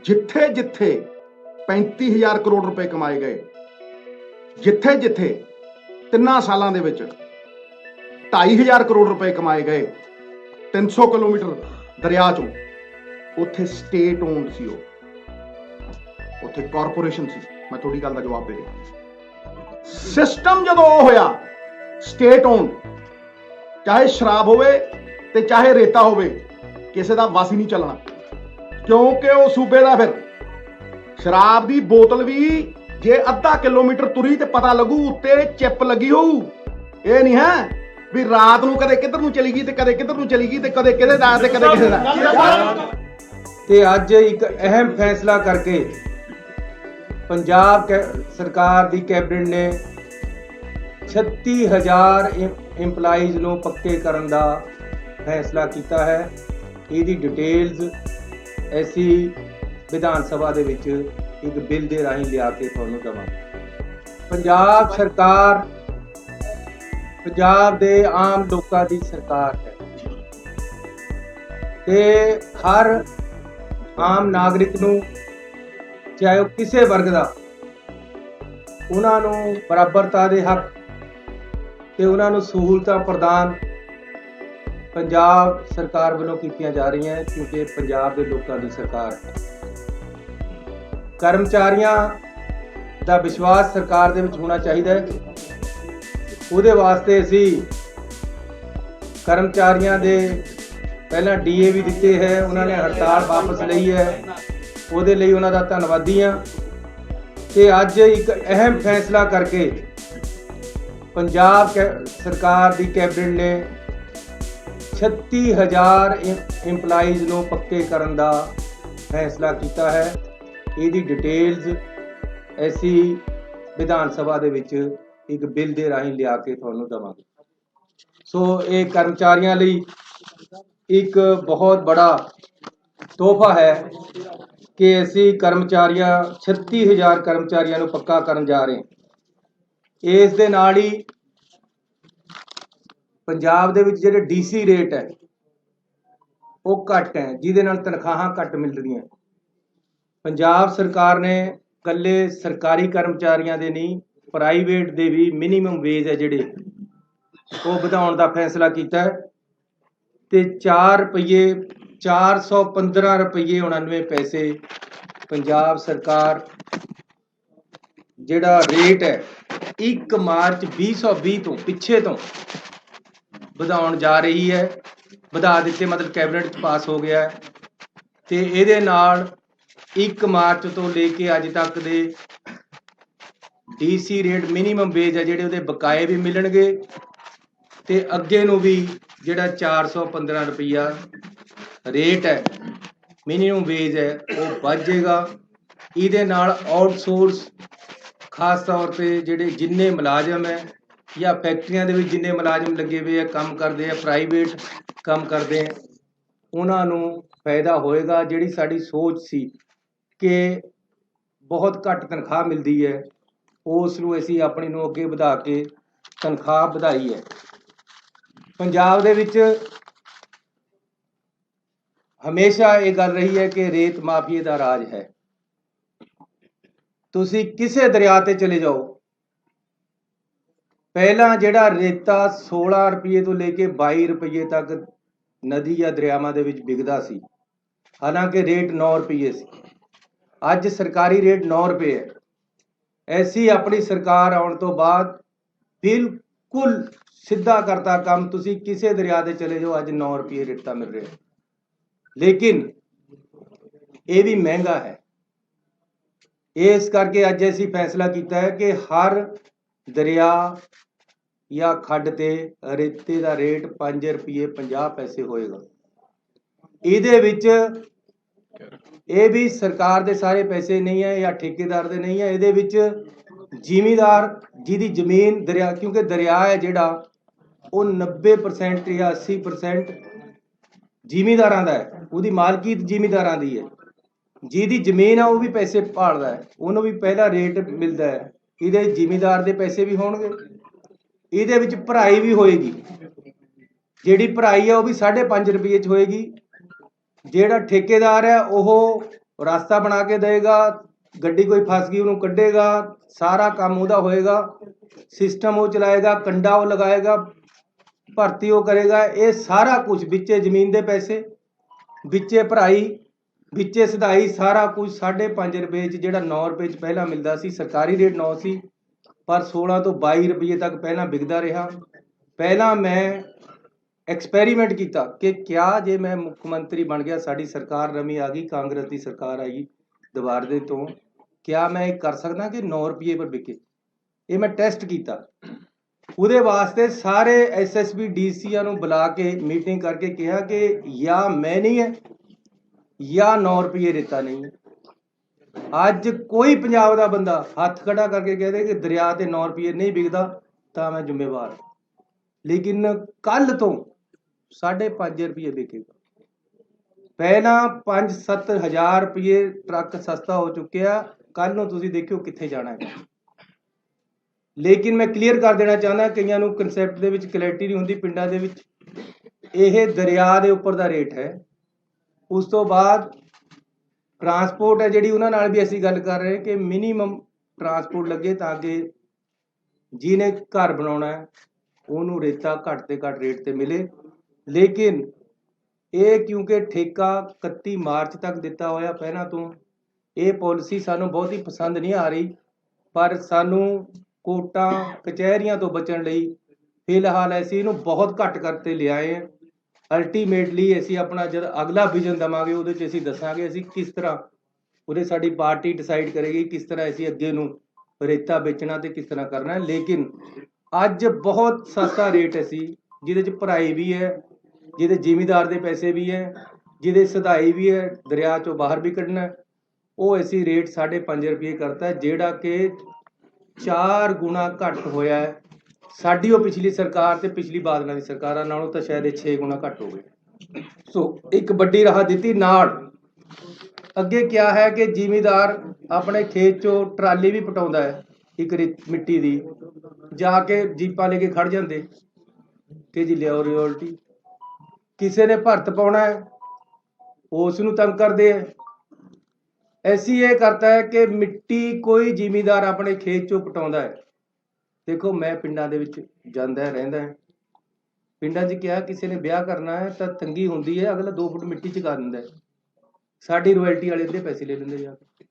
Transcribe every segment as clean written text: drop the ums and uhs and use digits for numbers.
ਜਿੱਥੇ ਜਿੱਥੇ 35,000 ਕਰੋੜ ਰੁਪਏ ਕਮਾਏ ਗਏ, ਜਿੱਥੇ ਜਿੱਥੇ 3 ਸਾਲਾਂ ਦੇ ਵਿੱਚ 2,500 ਕਰੋੜ ਰੁਪਏ ਕਮਾਏ ਗਏ 300 ਕਿਲੋਮੀਟਰ ਦਰਿਆ ਚੋਂ, ਉੱਥੇ ਸਟੇਟ ਓਨਡ ਸੀ, ਉਹ ਉੱਥੇ ਕਾਰਪੋਰੇਸ਼ਨ ਸੀ। ਮੈਂ ਤੁਹਾਡੀ ਗੱਲ ਦਾ ਜਵਾਬ ਦੇ ਰਿਹਾ। ਸਿਸਟਮ ਜਦੋਂ ਉਹ ਹੋਇਆ ਸਟੇਟ ਓਨਡ, ਚਾਹੇ ਸ਼ਰਾਬ ਹੋਵੇ ਤੇ ਚਾਹੇ ਰੇਤਾ ਹੋਵੇ, ਕਿਸੇ ਦਾ ਵਸ ਹੀ ਨਹੀਂ ਚੱਲਣਾ, ਕਿਉਂਕਿ ਉਹ ਸੂਬੇ ਦਾ। ਫਿਰ ਸ਼ਰਾਬ ਦੀ ਬੋਤਲ ਵੀ ਜੇ ਅੱਧਾ ਕਿਲੋਮੀਟਰ ਤੁਰੀ ਤੇ ਪਤਾ ਲੱਗੂ ਉੱਤੇ ਚਿੱਪ ਲੱਗੀ ਹੋਊ। ਇਹ ਨਹੀਂ ਹੈ ਵੀ ਰਾਤ ਨੂੰ ਕਦੇ ਕਿੱਧਰ ਨੂੰ ਚਲੀ ਗਈ ਤੇ ਕਦੇ ਕਿੱਧਰ ਨੂੰ ਚਲੀ ਗਈ ਤੇ ਕਦੇ ਕਿਹਦੇ ਦਾ ਤੇ ਕਦੇ ਕਿਸੇ ਦਾ। ਤੇ ਅੱਜ ਇੱਕ ਅਹਿਮ ਫੈਸਲਾ ਕਰਕੇ ਪੰਜਾਬ ਸਰਕਾਰ ਦੀ ਕੈਬਨਿਟ ਨੇ 36,000 ਇੰਪਲਾਈਜ਼ ਨੂੰ ਪੱਕੇ ਕਰਨ ਦਾ ਫੈਸਲਾ ਕੀਤਾ ਹੈ। ਇਹਦੀ ਡਿਟੇਲਸ ਅਸੀਂ ਵਿਧਾਨ ਸਭਾ ਦੇ ਵਿੱਚ ਇੱਕ ਬਿੱਲ ਦੇ ਰਾਹੀਂ ਲਿਆ ਕੇ ਤੁਹਾਨੂੰ ਦੇਵਾਂਗੇ। ਪੰਜਾਬ ਸਰਕਾਰ ਪੰਜਾਬ ਦੇ ਆਮ ਲੋਕਾਂ ਦੀ ਸਰਕਾਰ ਹੈ ਤੇ ਹਰ ਆਮ ਨਾਗਰਿਕ ਨੂੰ, ਚਾਹੇ ਉਹ ਕਿਸੇ ਵਰਗ ਦਾ, ਉਹਨਾਂ ਨੂੰ ਬਰਾਬਰਤਾ ਦੇ ਹੱਕ ਤੇ ਉਹਨਾਂ ਨੂੰ ਸਹੂਲਤਾਂ ਪ੍ਰਦਾਨ ਪੰਜਾਬ ਸਰਕਾਰ ਵੱਲੋਂ ਕੀਤੀਆਂ ਜਾ ਰਹੀਆਂ ਹੈ, ਕਿਉਂਕਿ ਪੰਜਾਬ ਦੇ ਲੋਕਾਂ ਦੀ ਸਰਕਾਰ ਹੈ। ਕਰਮਚਾਰੀਆਂ ਦਾ ਵਿਸ਼ਵਾਸ ਸਰਕਾਰ ਦੇ ਵਿੱਚ ਹੋਣਾ ਚਾਹੀਦਾ ਹੈ। ਉਹਦੇ ਵਾਸਤੇ ਅਸੀਂ ਕਰਮਚਾਰੀਆਂ ਦੇ ਪਹਿਲਾਂ ਡੀਏ ਵੀ ਦਿੱਤੇ ਹੈ, ਉਹਨਾਂ ਨੇ ਹੜਤਾਲ ਵਾਪਸ ਲਈ ਹੈ, ਉਹਦੇ ਲਈ ਉਹਨਾਂ ਦਾ ਧੰਨਵਾਦੀ ਹਾਂ। ਤੇ ਅੱਜ ਇੱਕ ਅਹਿਮ ਫੈਸਲਾ ਕਰਕੇ ਪੰਜਾਬ ਸਰਕਾਰ ਦੀ ਕੈਬਨਿਟ ਨੇ 36,000 ਇੰਪਲਾਈਜ਼ ਨੂੰ ਪੱਕੇ ਕਰਨ ਦਾ ਫੈਸਲਾ ਕੀਤਾ ਹੈ। ਇਹਦੀ ਡਿਟੇਲਸ ਅਸੀਂ ਵਿਧਾਨ ਸਭਾ ਦੇ ਵਿੱਚ ਇੱਕ ਬਿੱਲ ਦੇ ਰਾਹੀਂ ਲਿਆ ਕੇ ਤੁਹਾਨੂੰ ਦੇਵਾਂਗੇ। ਸੋ ਇਹ ਕਰਮਚਾਰੀਆਂ ਲਈ ਇੱਕ ਬਹੁਤ ਬੜਾ ਤੋਹਫਾ ਹੈ ਕਿ ਅਸੀਂ 36,000 ਕਰਮਚਾਰੀਆਂ ਨੂੰ ਪੱਕਾ ਕਰਨ ਜਾ ਰਹੇ ਹਾਂ। ਇਸ ਦੇ ਨਾਲ ਹੀ ਪੰਜਾਬ ਦੇ ਵਿੱਚ ਜਿਹੜੇ ਡੀਸੀ ਰੇਟ ਹੈ ਉਹ ਘੱਟ ਹੈ, ਜਿਹਦੇ ਨਾਲ ਤਨਖਾਹਾਂ ਘੱਟ ਮਿਲ ਰਹੀਆਂ। ਪੰਜਾਬ ਸਰਕਾਰ ਨੇ ਇਕੱਲੇ ਸਰਕਾਰੀ ਕਰਮਚਾਰੀਆਂ ਦੇ ਨਹੀਂ, ਪ੍ਰਾਈਵੇਟ ਦੇ ਵੀ ਮਿਨੀਮਮ ਵੇਜ ਹੈ ਜਿਹੜੇ, ਉਹ ਵਧਾਉਣ ਦਾ ਫੈਸਲਾ ਕੀਤਾ ਹੈ ਤੇ 415 ਰੁਪਏ 99 ਪੈਸੇ ਪੰਜਾਬ ਸਰਕਾਰ ਜਿਹੜਾ ਰੇਟ ਹੈ 1 ਮਾਰਚ 2020 ਤੋਂ ਪਿੱਛੇ ਤੋਂ ਵਧਾਉਣ ਜਾ ਰਹੀ ਹੈ। ਵਧਾ ਦਿੱਤੇ, ਮਤਲਬ ਕੈਬਨਿਟ 'ਚ ਪਾਸ ਹੋ ਗਿਆ ਹੈ ਤੇ ਇਹਦੇ ਨਾਲ 1 ਮਾਰਚ ਤੋਂ ਲੈ ਕੇ ਅੱਜ ਤੱਕ ਦੇ ਡੀਸੀ ਰੇਟ ਮਿਨੀਮਮ ਵੇਜ ਹੈ ਜਿਹੜੇ, ਉਹਦੇ ਬਕਾਏ ਵੀ ਮਿਲਣਗੇ ਤੇ ਅੱਗੇ ਨੂੰ ਵੀ ਜਿਹੜਾ 415 ਰੁਪਈਆ ਰੇਟ ਹੈ ਮਿਨੀਮਮ ਵੇਜ ਹੈ ਉਹ ਵੱਧ ਜਾਏਗਾ। ਇਹਦੇ ਨਾਲ ਆਊਟਸੋਰਸ ਖਾਸ ਤੌਰ ਤੇ ਜਿਹੜੇ ਜਿੰਨੇ ਮੁਲਾਜ਼ਮ ਹੈ ਜਾਂ ਫੈਕਟਰੀਆਂ ਦੇ ਵਿੱਚ ਜਿੰਨੇ ਮੁਲਾਜ਼ਮ ਲੱਗੇ ਹੋਏ ਆ, ਕੰਮ ਕਰਦੇ ਆ, ਪ੍ਰਾਈਵੇਟ ਕੰਮ ਕਰਦੇ ਆ, ਉਹਨਾਂ ਨੂੰ ਫਾਇਦਾ ਹੋਏਗਾ। ਜਿਹੜੀ ਸਾਡੀ ਸੋਚ ਸੀ ਕਿ ਬਹੁਤ ਘੱਟ ਤਨਖਾਹ ਮਿਲਦੀ ਹੈ, ਉਸ ਨੂੰ ਅਸੀਂ ਆਪਣੀ ਨੂੰ ਅੱਗੇ ਵਧਾ ਕੇ ਤਨਖਾਹ ਵਧਾਈ ਹੈ। ਪੰਜਾਬ ਦੇ ਵਿੱਚ ਹਮੇਸ਼ਾ ਇਹ ਗੱਲ ਰਹੀ ਹੈ ਕਿ ਰੇਤ ਮਾਫੀਏ ਦਾ ਰਾਜ ਹੈ। ਤੁਸੀਂ ਕਿਸੇ ਦਰਿਆ ਤੇ ਚਲੇ ਜਾਓ, ਪਹਿਲਾਂ ਜਿਹੜਾ ਰੇਤਾ 16 ਰੁਪਏ ਤੋਂ ਲੈ ਕੇ 22 ਰੁਪਏ ਤੱਕ ਨਦੀ ਜਾਂ ਦਰਿਆਵਾਂ ਦੇ ਵਿੱਚ ਵਿਕਦਾ ਸੀ, ਹਾਲਾਂਕਿ ਰੇਟ 9 ਰੁਪਏ ਸੀ। ਅੱਜ ਸਰਕਾਰੀ ਰੇਟ 9 ਰੁਪਏ ਹੈ। ਐਸੀ ਆਪਣੀ ਸਰਕਾਰ ਆਉਣ ਤੋਂ ਬਾਅਦ ਬਿਲਕੁਲ ਸਿੱਧਾ ਕਰਤਾ ਕੰਮ। ਤੁਸੀਂ ਕਿਸੇ ਦਰਿਆ ਤੇ ਚਲੇ ਜਾਓ, ਅੱਜ 9 ਰੁਪਏ ਰੇਤਾ ਮਿਲ ਰਿਹਾ, ਲੇਕਿਨ ਇਹ ਵੀ ਮਹਿੰਗਾ ਹੈ। ਇਸ ਕਰਕੇ ਅੱਜ ਅਸੀਂ ਫੈਸਲਾ ਕੀਤਾ ਹੈ ਕਿ ਹਰ ਦਰਿਆ ਜਾਂ ਖੱਡ ਤੇ ਰੇਤੇ ਦਾ ਰੇਟ 5 ਰੁਪਏ 50 ਪੈਸੇ ਹੋਏਗਾ। ਇਹਦੇ ਵਿੱਚ ਇਹ ਵੀ ਸਰਕਾਰ ਦੇ ਸਾਰੇ ਪੈਸੇ ਨਹੀਂ ਹੈ ਜਾਂ ਠੇਕੇਦਾਰ ਦੇ ਨਹੀਂ ਹੈ। ਇਹਦੇ ਵਿੱਚ ਜ਼ਿਮੀਂਦਾਰ ਜਿਹਦੀ ਜ਼ਮੀਨ ਦਰਿਆ, ਕਿਉਂਕਿ ਦਰਿਆ ਹੈ ਜਿਹੜਾ ਉਹ 90% ਜਾਂ 80% ਜ਼ਿਮੀਂਦਾਰਾਂ ਦਾ ਹੈ, ਉਹਦੀ ਮਾਲਕੀਤ ਜ਼ਿਮੀਂਦਾਰਾਂ ਦੀ ਹੈ। ਜਿਹਦੀ ਜ਼ਮੀਨ ਆ ਉਹ ਵੀ ਪੈਸੇ ਭਾਲਦਾ ਹੈ, ਉਹਨੂੰ ਵੀ ਪਹਿਲਾ ਰੇਟ ਮਿਲਦਾ ਹੈ। ਇਹਦੇ ਜ਼ਿਮੀਂਦਾਰ ਦੇ ਪੈਸੇ ਵੀ ਹੋਣਗੇ, ਇਹਦੇ ਵਿੱਚ ਭਰਾਈ ਵੀ ਹੋਏਗੀ। ਜਿਹੜੀ ਭਰਾਈ ਹੈ ਉਹ ਵੀ 5.5 ਰੁਪਏ 'ਚ ਹੋਏਗੀ। ਜਿਹੜਾ ਠੇਕੇਦਾਰ ਹੈ ਉਹ रास्ता बना के देगा, गड्डी कोई फस गई ਉਹਨੂੰ ਕੱਢੇਗਾ, ਸਾਰਾ ਕੰਮ ਉਹਦਾ ਹੋਏਗਾ, ਸਿਸਟਮ ਉਹ ਚਲਾਏਗਾ, ਕੰਡਾ ਉਹ ਲਗਾਏਗਾ, ਭਰਤੀ ਉਹ ਕਰੇਗਾ। ਇਹ ਸਾਰਾ ਕੁਝ ਵਿੱਚੇ ਜ਼ਮੀਨ ਦੇ ਪੈਸੇ, ਵਿੱਚੇ ਭਰਾਈ, ਵਿੱਚੇ ਸਿਧਾਈ, ਸਾਰਾ ਕੁਝ 5.5 ਰੁਪਏ 'ਚ, ਜਿਹੜਾ 9 ਰੁਪਏ 'ਚ ਪਹਿਲਾਂ ਮਿਲਦਾ ਸੀ। ਸਰਕਾਰੀ ਰੇਟ 9 ਸੀ, ਪਰ 16 ਤੋਂ 22 ਰੁਪਏ ਤੱਕ ਪਹਿਲਾਂ ਵਿਕਦਾ ਰਿਹਾ। ਪਹਿਲਾਂ ਮੈਂ ਐਕਸਪੈਰੀਮੈਂਟ ਕੀਤਾ ਕਿ ਕਿਆ ਜੇ ਮੈਂ ਮੁੱਖ ਮੰਤਰੀ ਬਣ ਗਿਆ, ਸਾਡੀ ਸਰਕਾਰ ਨਵੀਂ ਆ ਗਈ, ਕਾਂਗਰਸ ਦੀ ਸਰਕਾਰ ਆਈ ਦੁਬਾਰ ਦੇ ਤੋਂ, ਕਿਆ ਮੈਂ ਇਹ ਕਰ ਸਕਦਾ ਕਿ 9 ਰੁਪਏ ਪਰ ਵਿਕੇ। ਇਹ ਮੈਂ ਟੈਸਟ ਕੀਤਾ। ਉਹਦੇ ਵਾਸਤੇ ਸਾਰੇ ਐਸਐਸਪੀ ਡੀਸੀਆਂ ਨੂੰ ਬੁਲਾ ਕੇ ਮੀਟਿੰਗ ਕਰਕੇ ਕਿਹਾ ਕਿ ਜਾਂ ਮੈਂ ਨਹੀਂ ਹੈ ਜਾਂ 9 ਰੁਪਏ ਰੇਤਾ ਨਹੀਂ ਹੈ। ਅੱਜ ਕੋਈ ਪੰਜਾਬ ਦਾ ਬੰਦਾ ਹੱਥ ਖੜਾ ਕਰਕੇ ਕਹਦੇ ਕਿ ਦਰਿਆ ਤੇ 9 ਰੁਪਏ ਨਹੀਂ ਵਿਕਦਾ ਤਾਂ ਮੈਂ ਜ਼ਿੰਮੇਵਾਰ ਹਾਂ। ਲੇਕਿਨ ਕੱਲ ਤੋਂ 5.5 ਰੁਪਏ ਵਿਕੇਗਾ। ਪਹਿਲਾਂ 5-7 ਹਜ਼ਾਰ ਰੁਪਏ ਟਰੱਕ ਸਸਤਾ ਹੋ ਚੁੱਕਿਆ। ਕੱਲ ਨੂੰ ਤੁਸੀਂ ਦੇਖਿਓ ਕਿੱਥੇ ਜਾਣਾ ਹੈ। ਲੇਕਿਨ ਮੈਂ ਕਲੀਅਰ ਕਰ ਦੇਣਾ ਚਾਹੁੰਦਾ, ਕਈਆਂ ਨੂੰ ਕਨਸੈਪਟ ਦੇ ਵਿੱਚ ਕਲੈਰਿਟੀ ਨਹੀਂ ਹੁੰਦੀ। ਪਿੰਡਾਂ ਦੇ ਵਿੱਚ ਇਹ ਦਰਿਆ ਦੇ ਉੱਪਰ ਦਾ ਰੇਟ ਹੈ। ਉਸ ਤੋਂ ਬਾਅਦ ਟਰਾਂਸਪੋਰਟ ਹੈ ਜਿਹੜੀ, ਉਹਨਾਂ ਨਾਲ ਵੀ ਅਸੀਂ ਗੱਲ ਕਰ ਰਹੇ ਕਿ ਮਿਨੀਮਮ ਟਰਾਂਸਪੋਰਟ ਲੱਗੇ ਤਾਂ ਕਿ ਜਿਹਨੇ ਘਰ ਬਣਾਉਣਾ ਹੈ ਉਹਨੂੰ ਰੇਤਾ ਘੱਟ ਤੇ ਘੱਟ ਰੇਟ ਤੇ ਮਿਲੇ। ਲੇਕਿਨ ਇਹ ਕਿਉਂਕਿ ਠੇਕਾ 31 ਮਾਰਚ ਤੱਕ ਦਿੱਤਾ ਹੋਇਆ ਪਹਿਲਾਂ ਤੋਂ, ਇਹ ਪਾਲਿਸੀ ਸਾਨੂੰ ਬਹੁਤੀ ਪਸੰਦ ਨਹੀਂ ਆ ਰਹੀ। ਪਰ ਸਾਨੂੰ ਕੋਰਟਾਂ ਕਚਹਿਰੀਆਂ ਤੋਂ ਬਚਣ ਲਈ ਫਿਲਹਾਲ ਅਸੀਂ ਇਹਨੂੰ ਬਹੁਤ ਘੱਟ ਕਰਤੇ ਲਿਆਏ ਹਾਂ। ਅਲਟੀਮੇਟਲੀ ਅਸੀਂ ਆਪਣਾ ਜਦ ਅਗਲਾ ਵਿਜ਼ਨ ਦੇਵਾਂਗੇ ਉਹਦੇ 'ਚ ਅਸੀਂ ਦੱਸਾਂਗੇ ਅਸੀਂ ਕਿਸ ਤਰ੍ਹਾਂ, ਉਹਦੇ ਸਾਡੀ ਪਾਰਟੀ ਡਿਸਾਈਡ ਕਰੇਗੀ ਕਿਸ ਤਰ੍ਹਾਂ ਅਸੀਂ ਅੱਗੇ ਨੂੰ ਰੇਤਾ ਵੇਚਣਾ ਤੇ ਕਿਸ ਤਰ੍ਹਾਂ ਕਰਨਾ। ਲੇਕਿਨ ਅੱਜ ਬਹੁਤ ਸਸਤਾ ਰੇਟ ਅਸੀਂ, ਜਿਹਦੇ 'ਚ ਭਰਾਈ ਵੀ ਹੈ, ਜਿਹਦੇ ਜ਼ਿਮੀਂਦਾਰ ਦੇ ਪੈਸੇ ਵੀ ਹੈ, ਜਿਹਦੇ ਸਧਾਈ ਵੀ ਹੈ, ਦਰਿਆ 'ਚੋਂ ਬਾਹਰ ਵੀ ਕੱਢਣਾ, ਉਹ ਅਸੀਂ ਰੇਟ 5.5 ਰੁਪਏ ਕਰਤਾ, ਜਿਹੜਾ ਕਿ 4 ਗੁਣਾ ਘੱਟ ਹੋਇਆ ਹੈ। ਸਾਡੀ ਉਹ ਪਿਛਲੀ ਸਰਕਾਰ ਤੇ ਪਿਛਲੀ ਬਾਦਲਾਂ ਦੀ ਸਰਕਾਰਾਂ ਨਾਲੋਂ ਤਾਂ ਸ਼ਾਇਦ ਇਹ 6 ਗੁਣਾ ਘੱਟ ਹੋ ਗਏ। ਸੋ ਇੱਕ ਵੱਡੀ ਰਾਹ ਦਿੱਤੀ। ਨਾਲ ਅੱਗੇ ਕਿਆ ਹੈ ਕਿ ਜ਼ਿਮੀਂਦਾਰ ਆਪਣੇ ਖੇਤ 'ਚੋਂ ਟਰਾਲੀ ਵੀ ਪਟਾਉਂਦਾ ਹੈ ਇੱਕ ਮਿੱਟੀ ਦੀ, ਜਾ ਕੇ ਜੀਪਾਂ ਲੈ ਕੇ ਖੜ ਜਾਂਦੇ ਕਿ ਜੀ ਲਿਆਓ ਰਿਓਲਟੀ। ਕਿਸੇ ਨੇ ਭਰਤ ਪਾਉਣਾ ਹੈ ਉਸ ਨੂੰ ਤੰਗ ਕਰਦੇ ਹੈ। ਐਸੀ ਇਹ ਕਰਤਾ ਹੈ ਕਿ ਮਿੱਟੀ ਕੋਈ ਜ਼ਿਮੀਂਦਾਰ ਆਪਣੇ ਖੇਤ 'ਚੋਂ ਪਟਾਉਂਦਾ ਹੈ। ਦੇਖੋ ਮੈਂ ਪਿੰਡਾਂ ਦੇ ਵਿੱਚ ਜਾਂਦਾ ਰਹਿੰਦਾ ਹੈ। ਪਿੰਡਾਂ 'ਚ ਕਿਹਾ ਕਿਸੇ ਨੇ ਵਿਆਹ ਕਰਨਾ ਹੈ ਤਾਂ ਤੰਗੀ ਹੁੰਦੀ ਹੈ, ਅਗਲਾ 2 ਫੁੱਟ ਮਿੱਟੀ ਚੁਕਾ ਦਿੰਦਾ ਹੈ, ਸਾਡੀ ਰਾਇਲਟੀ ਵਾਲੇ ਅੱਧੇ ਪੈਸੇ ਲੈ ਲੈਂਦੇ ਜਾ ਕੇ।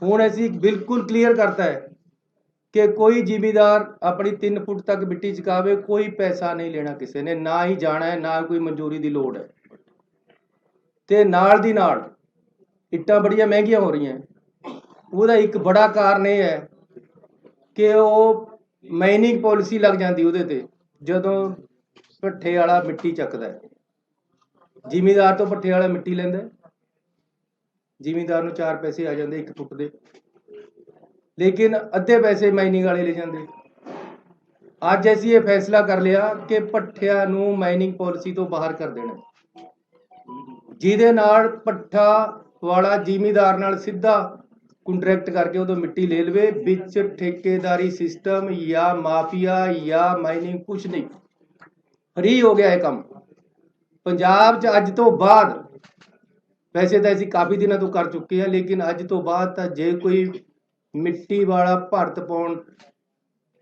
ਹੁਣ ਅਸੀਂ ਬਿਲਕੁਲ ਕਲੀਅਰ ਕਰਤਾ ਹੈ ਕਿ ਕੋਈ ਜ਼ਿਮੀਂਦਾਰ ਆਪਣੀ 3 ਫੁੱਟ ਤੱਕ ਮਿੱਟੀ ਚੁਕਾਵੇ, ਕੋਈ ਪੈਸਾ ਨਹੀਂ ਲੈਣਾ ਕਿਸੇ ਨੇ, ਨਾ ਹੀ ਜਾਣਾ ਹੈ, ਨਾ ਕੋਈ ਮਨਜ਼ੂਰੀ ਦੀ ਲੋੜ ਹੈ। ਤੇ ਨਾਲ ਦੀ ਨਾਲ ਇੱਟਾਂ ਬੜੀਆਂ ਮਹਿੰਗੀਆਂ ਹੋ ਰਹੀਆਂ। ਉਹਦਾ ਇੱਕ ਬੜਾ ਕਾਰਨ ਇਹ ਹੈ ਕਿ ਉਹ ਮਾਈਨਿੰਗ ਪਾਲਿਸੀ ਲੱਗ ਜਾਂਦੀ ਉਹਦੇ ਤੇ, ਜਦੋਂ ਭੱਠੇ ਵਾਲਾ ਮਿੱਟੀ ਚੱਕਦਾ ਹੈ, ਜ਼ਿਮੀਂਦਾਰ ਤੋਂ ਭੱਠੇ ਵਾਲਾ ਮਿੱਟੀ ਲੈਂਦਾ, ਜ਼ਿਮੀਂਦਾਰ ਨੂੰ 4 ਪੈਸੇ ਆ ਜਾਂਦੇ 1 ਫੁੱਟ ਦੇ, ਲੇਕਿਨ ਅੱਧੇ ਪੈਸੇ ਮਾਈਨਿੰਗ ਵਾਲੇ ਲੈ ਜਾਂਦੇ। ਅੱਜ ਅਸੀਂ ਇਹ ਫੈਸਲਾ ਕਰ ਲਿਆ ਕਿ ਭੱਠਿਆਂ ਨੂੰ ਮਾਈਨਿੰਗ ਪਾਲਿਸੀ ਤੋਂ ਬਾਹਰ ਕਰ ਦੇਣਾ, ਜਿਹਦੇ ਨਾਲ ਭੱਠਾ ਵਾਲਾ ਜ਼ਿਮੀਂਦਾਰ ਨਾਲ ਸਿੱਧਾ ਕੰਟਰੈਕਟ ਕਰਕੇ ਉਦੋਂ ਮਿੱਟੀ ਲੈ ਲਵੇ। ਵਿੱਚ ਠੇਕੇਦਾਰੀ ਸਿਸਟਮ ਜਾਂ ਮਾਫੀਆ ਜਾਂ ਮਾਈਨਿੰਗ ਕੁਛ ਨਹੀਂ, ਫ੍ਰੀ ਹੋ ਗਿਆ ਇਹ ਕੰਮ ਪੰਜਾਬ 'ਚ ਅੱਜ ਤੋਂ ਬਾਅਦ। ਵੈਸੇ ਤਾਂ ਅਸੀਂ ਕਾਫੀ ਦਿਨਾਂ ਤੋਂ ਕਰ ਚੁੱਕੇ ਹਾਂ, ਲੇਕਿਨ ਅੱਜ ਤੋਂ ਬਾਅਦ ਤਾਂ ਜੇ ਕੋਈ ਮਿੱਟੀ ਵਾਲਾ ਭਰਤ ਪਾਉਣ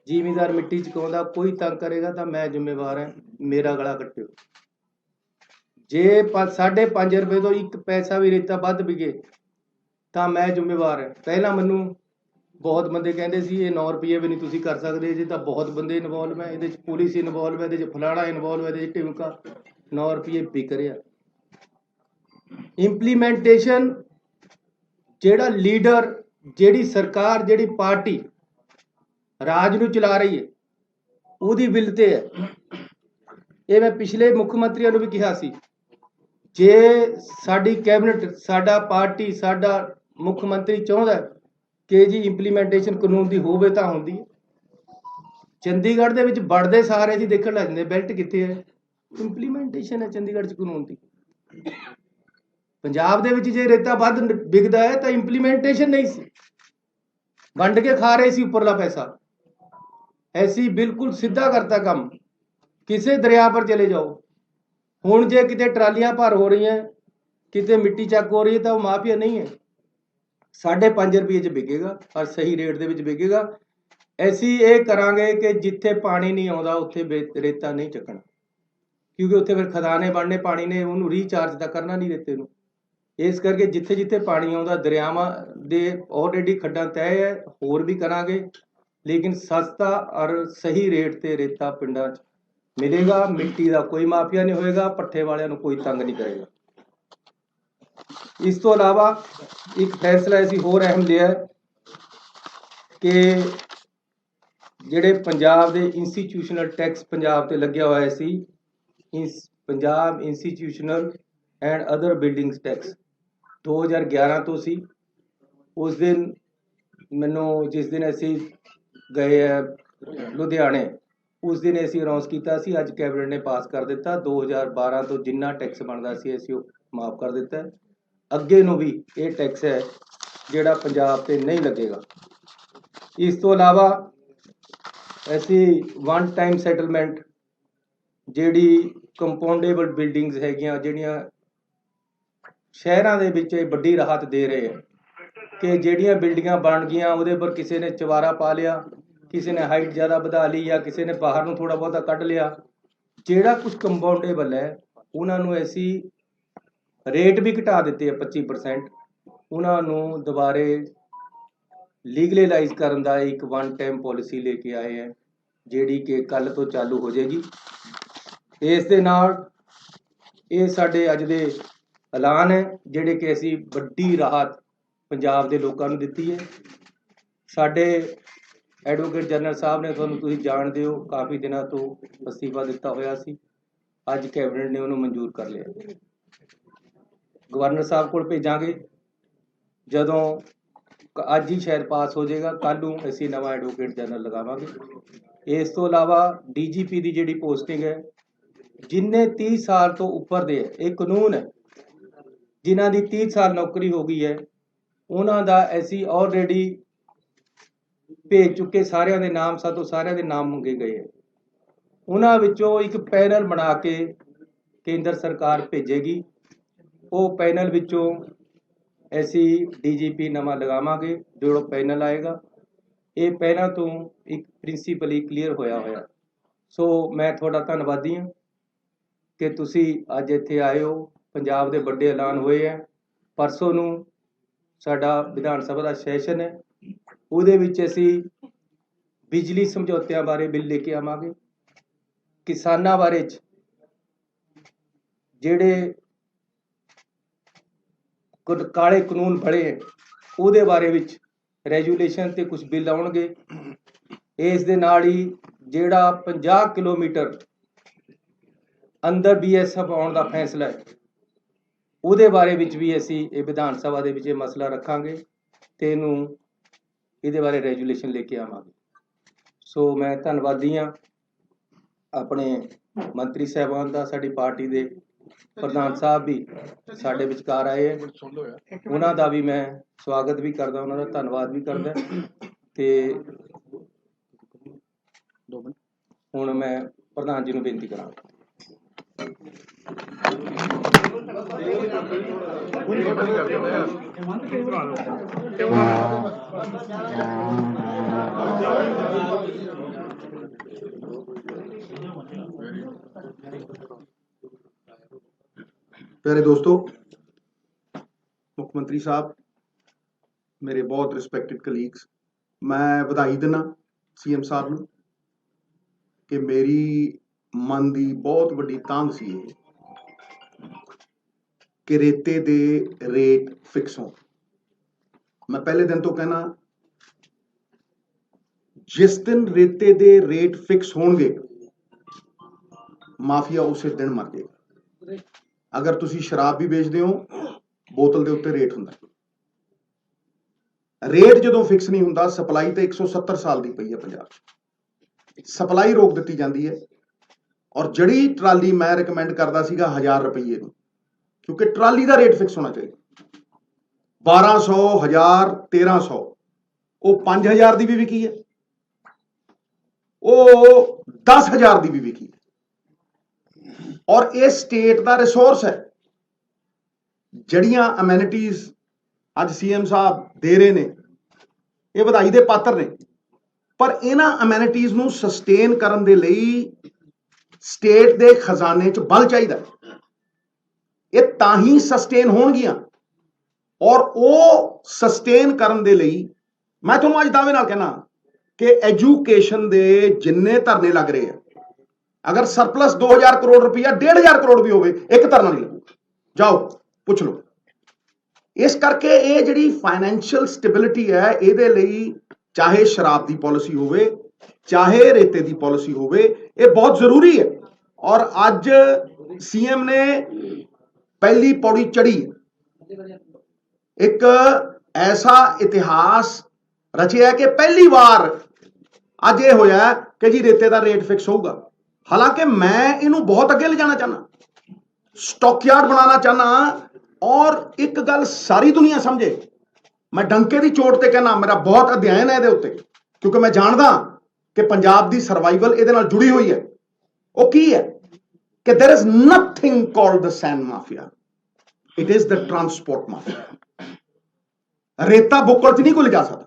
ਜ਼ਿਮੀਂਦਾਰ ਮਿੱਟੀ ਚੁਕਾਉਂਦਾ ਕੋਈ ਤੰਗ ਕਰੇਗਾ ਤਾਂ ਮੈਂ ਜ਼ਿੰਮੇਵਾਰ ਹਾਂ, ਮੇਰਾ ਗਲਾ ਕੱਟਿਓ। ਜੇ 5.5 ਰੁਪਏ ਤੋਂ 1 ਪੈਸਾ ਵੀ ਰੇਤਾ ਵੱਧ ਵਿਕੇ ਤਾਂ ਮੈਂ ਜ਼ਿੰਮੇਵਾਰ ਹਾਂ। ਪਹਿਲਾਂ ਮੈਨੂੰ ਬਹੁਤ ਬੰਦੇ ਕਹਿੰਦੇ ਸੀ ਇਹ 9 ਰੁਪਏ ਵੀ ਨਹੀਂ ਤੁਸੀਂ ਕਰ ਸਕਦੇ, ਜੇ ਤਾਂ ਬਹੁਤ ਬੰਦੇ ਇਨਵੋਲਵ ਹੈ, ਇਹਦੇ 'ਚ ਪੁਲਿਸ ਇਨਵੋਲਵ ਹੈ, ਇਹਦੇ 'ਚ ਫਲਾਣਾ ਇਨਵੋਲਵ ਹੈ, ਇਹਦੇ 'ਚ ਢਿਮਕਾ। 9 ਰੁਪਏ ਵਿਕ ਰਿਹਾ। ਇੰਪਲੀਮੈਂਟੇਸ਼ਨ ਜਿਹੜਾ ਲੀਡਰ, ਜਿਹੜੀ ਸਰਕਾਰ, ਜਿਹੜੀ ਪਾਰਟੀ ਰਾਜ ਨੂੰ ਚਲਾ ਰਹੀ ਹੈ ਉਹਦੀ ਵਿਲ ਤੇ ਹੈ। ਇਹ ਮੈਂ ਪਿਛਲੇ ਮੁੱਖ ਮੰਤਰੀਆਂ ਨੂੰ ਵੀ ਕਿਹਾ ਸੀ, ਜੇ ਸਾਡੀ ਕੈਬਨਿਟ, ਸਾਡਾ ਪਾਰਟੀ, ਸਾਡਾ ਮੁੱਖ ਮੰਤਰੀ ਚਾਹੁੰਦਾ ਕਿ ਜੀ ਇੰਪਲੀਮੈਂਟੇਸ਼ਨ ਕਾਨੂੰਨ ਦੀ ਹੋਵੇ ਤਾਂ ਹੁੰਦੀ ਹੈ। ਚੰਡੀਗੜ੍ਹ ਦੇ ਵਿੱਚ ਵੜਦੇ ਸਾਰੇ ਜੀ ਦੇਖਣ ਲੱਗ ਜਾਂਦੇ ਬੈਲਟ ਕਿੱਥੇ ਹੈ, ਇੰਪਲੀਮੈਂਟੇਸ਼ਨ ਹੈ ਚੰਡੀਗੜ੍ਹ 'ਚ ਕਾਨੂੰਨ ਦੀ। ਪੰਜਾਬ ਦੇ ਵਿੱਚ ਜੇ ਰੇਤਾ ਵੱਧ ਵਿਕਦਾ ਹੈ ਤਾਂ ਇੰਪਲੀਮੈਂਟੇਸ਼ਨ ਨਹੀਂ ਸੀ, ਵੰਡ ਕੇ ਖਾ ਰਹੇ ਸੀ ਉੱਪਰਲਾ ਪੈਸਾ। ਐਸੀ ਬਿਲਕੁਲ ਸਿੱਧਾ ਕਰਤਾ ਕੰਮ। ਕਿਸੇ ਦਰਿਆ ਪਰ ਚਲੇ ਜਾਓ, ਹੁਣ ਜੇ ਕਿਤੇ ਟਰਾਲੀਆਂ ਭਰ ਹੋ ਰਹੀਆਂ किते मिट्टी चक हो रही है तो वो माफिया नहीं है। 5.5 रुपये च विकेगा और सही रेट ਦੇ ਵਿੱਚ ਵਿਕੇਗਾ। ਅਸੀਂ ਇਹ ਕਰਾਂਗੇ ਕਿ ਜਿੱਥੇ ਪਾਣੀ ਨਹੀਂ ਆਉਂਦਾ ਉੱਥੇ ਰੇਤਾ ਨਹੀਂ ਚੱਕਣਾ, ਕਿਉਂਕਿ ਉੱਥੇ ਫਿਰ ਖਦਾਨੇ ਬਣਨੇ, ਪਾਣੀ ਨੇ ਉਹਨੂੰ ਰੀਚਾਰਜ ਤਾਂ ਕਰਨਾ ਨਹੀਂ ਰੇਤੇ ਨੂੰ। ਇਸ ਕਰਕੇ ਜਿੱਥੇ ਜਿੱਥੇ ਪਾਣੀ ਆਉਂਦਾ ਦਰਿਆਵਾਂ ਦੇ ਆਲਰੇਡੀ ਖੱਡਾਂ ਤੈਅ ਹੈ, ਹੋਰ ਵੀ ਕਰਾਂਗੇ, ਲੇਕਿਨ ਸਸਤਾ ਔਰ ਸਹੀ ਰੇਟ ਤੇ ਰੇਤਾ ਪਿੰਡਾਂ 'ਚ ਮਿਲੇਗਾ। ਮਿੱਟੀ ਦਾ ਕੋਈ ਮਾਫੀਆ ਨਹੀਂ ਹੋਏਗਾ, ਪੱਠੇ ਵਾਲਿਆਂ ਨੂੰ ਕੋਈ ਤੰਗ ਨਹੀਂ ਕਰੇਗਾ। ਇਸ ਤੋਂ ਇਲਾਵਾ ਇੱਕ ਫੈਸਲਾ ਅਸੀਂ ਹੋਰ ਅਹਿਮ ਲਿਆ ਕਿ ਜਿਹੜੇ ਪੰਜਾਬ ਦੇ ਇੰਸਟੀਟਿਊਸ਼ਨਲ ਟੈਕਸ ਪੰਜਾਬ ਤੇ ਲੱਗਿਆ ਹੋਇਆ ਸੀ, Punjab institutional and other buildings tax 2011 ਤੋਂ ਸੀ। ਉਸ ਦਿਨ ਮੈਨੂੰ, ਜਿਸ ਦਿਨ ਅਸੀਂ ਗਏ ਲੁਧਿਆਣੇ, ਉਸ ਦਿਨ ਅਸੀਂ ਅਨਾਉਂਸ ਕੀਤਾ ਸੀ, ਅੱਜ ਕੈਬਨਿਟ ਨੇ ਪਾਸ ਕਰ ਦਿੱਤਾ। 2012 ਤੋਂ ਜਿੰਨਾ ਟੈਕਸ ਬਣਦਾ ਸੀ ਅਸੀਂ ਉਹ ਮਾਫ ਕਰ ਦਿੱਤਾ। ਅੱਗੇ ਨੂੰ ਵੀ ਇਹ ਟੈਕਸ ਹੈ ਜਿਹੜਾ ਪੰਜਾਬ ਤੇ ਨਹੀਂ ਲੱਗੇਗਾ। ਇਸ ਤੋਂ ਇਲਾਵਾ ਅਸੀਂ ਵਨ ਟਾਈਮ ਸੈਟਲਮੈਂਟ, ਜਿਹੜੀ ਕੰਪਾਊਂਡੇਬਲ ਬਿਲਡਿੰਗਸ ਹੈਗੀਆਂ, ਜਿਹੜੀਆਂ ਸ਼ਹਿਰਾਂ ਦੇ ਵਿੱਚ ਇਹ ਵੱਡੀ ਰਾਹਤ ਦੇ ਰਹੇ ਹੈ ਕਿ ਜਿਹੜੀਆਂ ਬਿਲਡਿੰਗਾਂ ਬਣ ਗਈਆਂ ਉਹਦੇ ਪਰ ਕਿਸੇ ਨੇ ਚਵਾਰਾ ਪਾ ਲਿਆ, ਕਿਸੇ ਨੇ ਹਾਈਟ ਜ਼ਿਆਦਾ ਵਧਾ ਲਈ ਜਾਂ ਕਿਸੇ ਨੇ ਬਾਹਰ ਨੂੰ ਥੋੜਾ ਬਹੁਤਾ ਕੱਢ ਲਿਆ, ਜਿਹੜਾ ਕੁਝ ਕੰਪਾਊਂਡੇਬਲ ਹੈ ਉਹਨਾਂ ਨੂੰ ਅਸੀਂ ਰੇਟ ਵੀ ਘਟਾ ਦਿੱਤੇ ਆ 25%। ਉਹਨਾਂ ਨੂੰ ਦੁਬਾਰੇ ਲੀਗਲਾਈਜ਼ ਕਰਨ ਦਾ ਇੱਕ ਵਨ ਟਾਈਮ ਪਾਲਿਸੀ ਲੈ ਕੇ ਆਏ ਹੈ, ਜਿਹੜੀ ਕਿ ਕੱਲ ਤੋਂ ਚਾਲੂ ਹੋ ਜਾਏਗੀ। ਇਸ ਦੇ ਨਾਲ ਇਹ ਸਾਡੇ ਅੱਜ ਦੇ ਐਲਾਨ ਹੈ ਜਿਹੜੇ ਕਿ ਅਸੀਂ ਵੱਡੀ ਰਾਹਤ ਪੰਜਾਬ ਦੇ ਲੋਕਾਂ ਨੂੰ ਦਿੱਤੀ ਹੈ। ਸਾਡੇ ਐਡਵੋਕੇਟ ਜਨਰਲ ਸਾਹਿਬ ਨੇ, ਤੁਹਾਨੂੰ ਤੁਸੀਂ ਜਾਣਦੇ ਹੋ, ਕਾਫੀ ਦਿਨਾਂ ਤੋਂ ਅਸਤੀਫਾ ਦਿੱਤਾ ਹੋਇਆ ਸੀ, ਅੱਜ ਕੈਬਨਿਟ ਨੇ ਉਹਨੂੰ ਮਨਜ਼ੂਰ ਕਰ ਲਿਆ। ਗਵਰਨਰ ਸਾਹਿਬ ਕੋਲ ਭੇਜਾਂਗੇ, ਜਦੋਂ ਅੱਜ ਹੀ ਸ਼ਾਇਦ ਪਾਸ ਹੋ ਜਾਏਗਾ, ਕੱਲ੍ਹ ਨੂੰ ਅਸੀਂ ਨਵਾਂ ਐਡਵੋਕੇਟ ਜਨਰਲ ਲਗਾਵਾਂਗੇ। ਇਸ ਤੋਂ ਇਲਾਵਾ DGP ਦੀ ਜਿਹੜੀ ਪੋਸਟਿੰਗ ਹੈ, ਜਿੰਨੇ 30 ਸਾਲ ਤੋਂ ਉੱਪਰ ਦੇ ਹੈ, ਇਹ ਕਾਨੂੰਨ ਹੈ, ਜਿਨ੍ਹਾਂ ਦੀ 30 ਸਾਲ ਨੌਕਰੀ ਹੋ ਗਈ ਹੈ ਉਹਨਾਂ ਦਾ ਅਸੀਂ ਆਲਰੇਡੀ ਭੇਜ ਚੁੱਕੇ ਸਾਰਿਆਂ ਦੇ ਨਾਮ, ਸਾਤੋਂ ਸਾਰਿਆਂ ਦੇ ਨਾਮ ਮੰਗੇ ਗਏ ਹੈ। ਉਹਨਾਂ ਵਿੱਚੋਂ ਇੱਕ ਪੈਨਲ ਬਣਾ ਕੇ ਕੇਂਦਰ ਸਰਕਾਰ ਭੇਜੇਗੀ। ਉਹ ਪੈਨਲ ਵਿੱਚੋਂ ਅਸੀਂ DGP ਨਵਾਂ ਲਗਾਵਾਂਗੇ। ਜਿਹੜਾ ਪੈਨਲ ਆਏਗਾ, ਇਹ ਪਹਿਲਾਂ ਤੋਂ ਇੱਕ ਪ੍ਰਿੰਸੀਪਲੀ ਕਲੀਅਰ ਹੋਇਆ। ਸੋ ਮੈਂ ਤੁਹਾਡਾ ਧੰਨਵਾਦੀ ਹਾਂ ਕਿ ਤੁਸੀਂ ਅੱਜ ਇੱਥੇ ਆਏ ਹੋ। ਪੰਜਾਬ ਦੇ ਵੱਡੇ ਐਲਾਨ ਹੋਏ ਹੈ। ਪਰਸੋਂ ਨੂੰ ਸਾਡਾ ਵਿਧਾਨ ਸਭਾ ਦਾ ਸੈਸ਼ਨ ਹੈ, ਉਹਦੇ ਵਿੱਚ ਅਸੀਂ ਬਿਜਲੀ ਸਮਝੌਤਿਆਂ ਬਾਰੇ ਬਿੱਲ ਲੈ ਕੇ ਆਵਾਂਗੇ। ਕਿਸਾਨਾਂ ਬਾਰੇ ਜਿਹੜੇ ਕਾਲੇ ਕਾਨੂੰਨ ਬਣੇ ਹੈ ਉਹਦੇ ਬਾਰੇ ਵਿੱਚ ਰੈਜੂਲੇਸ਼ਨ ਤੇ ਕੁਝ ਬਿੱਲ ਆਉਣਗੇ। ਇਸ ਦੇ ਨਾਲ ਹੀ ਜਿਹੜਾ 50 ਕਿਲੋਮੀਟਰ ਅੰਦਰ BSF ਆਉਣ ਦਾ ਫੈਸਲਾ ਹੈ, ਉਹਦੇ ਬਾਰੇ ਵਿੱਚ ਵੀ ਅਸੀਂ ਇਹ ਵਿਧਾਨ ਸਭਾ ਦੇ ਵਿੱਚ ਇਹ ਮਸਲਾ ਰੱਖਾਂਗੇ ਤੇ ਇਹਦੇ ਬਾਰੇ ਰੈਜੂਲੇਸ਼ਨ ਲੈ ਕੇ ਆਵਾਂਗੇ। ਸੋ ਮੈਂ ਧੰਨਵਾਦੀ ਹਾਂ ਆਪਣੇ ਮੰਤਰੀ ਸਾਹਿਬਾਨ ਦਾ, ਸਾਡੀ ਪਾਰਟੀ ਦੇ ਪ੍ਰਧਾਨ ਸਾਹਿਬ ਵੀ ਸਾਡੇ ਵਿਚਕਾਰ ਆਏ ਹੈ, ਉਹਨਾਂ ਦਾ ਵੀ ਮੈਂ ਸਵਾਗਤ ਵੀ ਕਰਦਾ, ਉਹਨਾਂ ਦਾ ਧੰਨਵਾਦ ਵੀ ਕਰਦਾ। ਤੇ ਹੁਣ ਮੈਂ ਪ੍ਰਧਾਨ ਜੀ ਨੂੰ ਬੇਨਤੀ ਕਰਾਂਗਾ। प्यारे दोस्तों, मुख्यमंत्री साहब, मेरे बहुत रिस्पैक्टेड कलीग्स, मैं बधाई दिना CM साहब ਨੂੰ ਕਿ ਮੇਰੀ ਮਨ ਦੀ ਬਹੁਤ ਵੱਡੀ ਤਾਂਘ ਸੀ ਇਹ ਕਿ ਰੇਤੇ ਦੇ ਰੇਟ ਫਿਕਸ ਹੋਣ। ਮੈਂ ਪਹਿਲੇ ਦਿਨ ਤੋਂ ਕਹਿਣਾ, ਜਿਸ ਦਿਨ ਰੇਤੇ ਦੇ ਰੇਟ ਫਿਕਸ ਹੋਣਗੇ ਮਾਫੀਆ ਉਸੇ ਦਿਨ ਮਰ ਜਾਏਗਾ। ਅਗਰ ਤੁਸੀਂ ਸ਼ਰਾਬ ਵੀ ਵੇਚਦੇ ਹੋ, ਬੋਤਲ ਦੇ ਉੱਤੇ ਰੇਟ ਹੁੰਦਾ। ਰੇਟ ਜਦੋਂ ਫਿਕਸ ਨਹੀਂ ਹੁੰਦਾ, ਸਪਲਾਈ ਤੇ 170 ਸਾਲ ਦੀ ਪਈ ਹੈ ਪੰਜਾਬ 'ਚ, ਸਪਲਾਈ ਰੋਕ ਦਿੱਤੀ ਜਾਂਦੀ ਹੈ। ਔਰ ਜਿਹੜੀ ਟਰਾਲੀ ਮੈਂ ਰਿਕਮੈਂਡ ਕਰਦਾ ਸੀਗਾ 1000 ਰੁਪਏ ਨੂੰ, ਕਿਉਂਕਿ ਟਰਾਲੀ ਦਾ ਰੇਟ ਫਿਕਸ ਹੋਣਾ ਚਾਹੀਦਾ। 1200, 1000, 1300, ਉਹ 5000 ਦੀ ਵੀ ਵਿਕੀ ਹੈ, ਉਹ 10000 ਦੀ ਵੀ ਵਿਕੀ ਹੈ। ਔਰ ਇਹ ਸਟੇਟ ਦਾ ਰਿਸੋਰਸ ਹੈ। ਜਿਹੜੀਆਂ ਅਮੈਨਿਟੀਜ਼ ਅੱਜ ਸੀਐਮ ਸਾਹਿਬ ਦੇ ਰਹੇ ਨੇ ਇਹ ਵਧਾਈ ਦੇ ਪਾਤਰ ਨੇ, ਪਰ ਇਹਨਾਂ ਅਮੈਨਿਟੀਜ਼ ਨੂੰ ਸਸਟੇਨ ਕਰਨ ਦੇ ਲਈ ਸਟੇਟ ਦੇ ਖਜ਼ਾਨੇ 'ਚ ਬਲ ਚਾਹੀਦਾ। ਇਹ ਤਾਂ ਹੀ ਸਸਟੇਨ ਹੋਣਗੀਆਂ, ਔਰ ਉਹ ਸਸਟੇਨ ਕਰਨ ਦੇ ਲਈ ਮੈਂ ਤੁਹਾਨੂੰ ਅੱਜ ਦਾਅਵੇ ਨਾਲ ਕਹਿਣਾ ਕਿ ਐਜੂਕੇਸ਼ਨ ਦੇ ਜਿੰਨੇ ਧਰਨੇ ਲੱਗ ਰਹੇ ਆ, ਅਗਰ ਸਰਪਲਸ 2000 ਕਰੋੜ ਰੁਪਈਆ 1500 ਕਰੋੜ ਵੀ ਹੋਵੇ, ਇੱਕ ਧਰਨਾ ਨਹੀਂ ਲੱਗੂ। ਜਾਓ ਪੁੱਛ ਲਓ। ਇਸ ਕਰਕੇ ਇਹ ਜਿਹੜੀ ਫਾਈਨੈਂਸ਼ੀਅਲ ਸਟੈਬਿਲਿਟੀ ਹੈ, ਇਹਦੇ ਲਈ ਚਾਹੇ ਸ਼ਰਾਬ ਦੀ ਪਾਲਿਸੀ ਹੋਵੇ, ਚਾਹੇ ਰੇਤੇ ਦੀ ਪਾਲਿਸੀ ਹੋਵੇ, ਇਹ ਬਹੁਤ ਜ਼ਰੂਰੀ ਹੈ। ਔਰ ਅੱਜ ਸੀਐਮ ਨੇ ਪਹਿਲੀ ਪੌੜੀ ਚੜੀ, ਇੱਕ ਐਸਾ ਇਤਿਹਾਸ ਰਚਿਆ ਕਿ ਪਹਿਲੀ ਵਾਰ ਅੱਜ ਇਹ ਹੋਇਆ ਕਿ ਜੀ ਰੇਤੇ ਦਾ ਰੇਟ ਫਿਕਸ ਹੋਊਗਾ। ਹਾਲਾਂਕਿ ਮੈਂ ਇਹਨੂੰ ਬਹੁਤ ਅੱਗੇ ਲਿਜਾਣਾ ਚਾਹੁੰਦਾ, ਸਟਾਕਯਾਰਡ ਬਣਾਉਣਾ ਚਾਹੁੰਦਾ। ਔਰ ਇੱਕ ਗੱਲ ਸਾਰੀ ਦੁਨੀਆ ਸਮਝੇ, ਮੈਂ ਡੰਕੇ ਦੀ ਚੋਟ ਤੇ ਕਹਿਣਾ, ਮੇਰਾ ਬਹੁਤ ਅਧਿਐਨ ਹੈ ਇਹਦੇ ਉੱਤੇ, ਕਿਉਂਕਿ ਮੈਂ ਜਾਣਦਾ ਕਿ ਪੰਜਾਬ ਦੀ ਸਰਵਾਈਵਲ ਇਹਦੇ ਨਾਲ ਜੁੜੀ ਹੋਈ ਹੈ। ਉਹ ਕੀ ਹੈ ਕਿ there is nothing called the sand mafia, it is the transport mafia। ਰੇਤਾ ਬੁੱਕਲ 'ਚ ਨਹੀਂ ਕੋਈ ਲਿਜਾ ਸਕਦਾ,